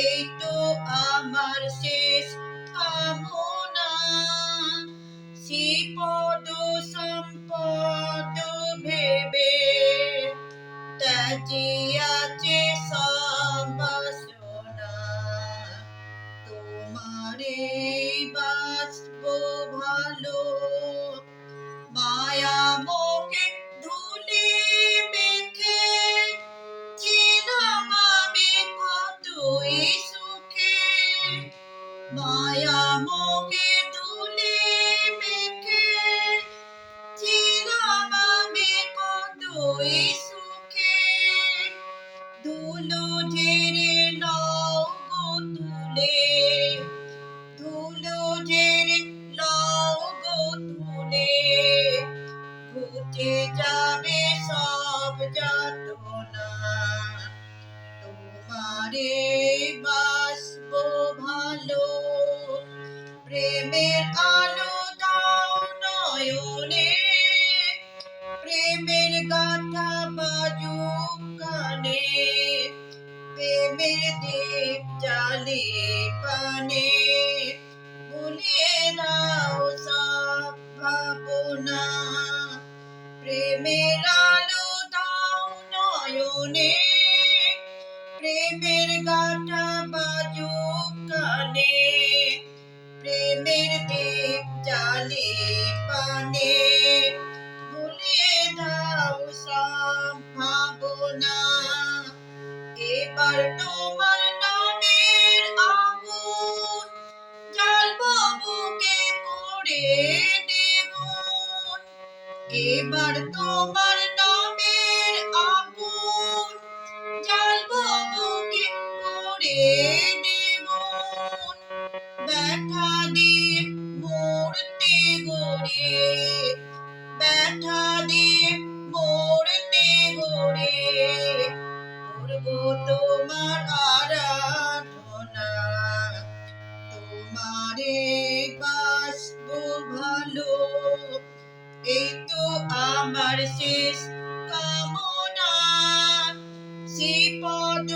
এই তো আমার শেষ কামনা, শ্রীপদ সম্পদ ভেবে ত্যাজিয়াছে সব বাসনা। তোমারে বাসব ভালো, মায়া মোহে ধুলি মেখে ছিলাম আমি কতই সুখে। মায়া মোহে ধুলি মেখে ছিলাম আমি কতই সুখে। ধুলো ঝেড়ে নাও গো তুলে, ধুলো ঝেড়ে নাও গো তুলে, ঘুচে যাবে সব যাতনা। তোমারে বাসব ভালো, প্রেমের আলো দাও নয়নে, প্রেমের গাথা বাজুক কানে, প্রেমের দীপ জ্বালে পানে, ভুলিয়ে দাও সব ভাবনা। প্রেমের আলো দাও নয়নে, প্রেমের গাথা বাজুক কানে, প্রেমের দীপ জ্বালে পানে, ভুলিয়ে দাও সব ভাবনা। এবার তোমার নামের আগুন জ্বালবো বুকে করে দ্বিগুণ। এবার তোমার নামের আগুন জ্বালবো বুকে করে দ্বিগুণ। ব্যথা দিয়ে মরতে গড়ে, ব্যথা দিয়ে মরতে গড়ে, করবো তোমার আরাধনা। তোমারে বাসব ভালো, এই তো আমার শেষ কামনা, শ্রীপদ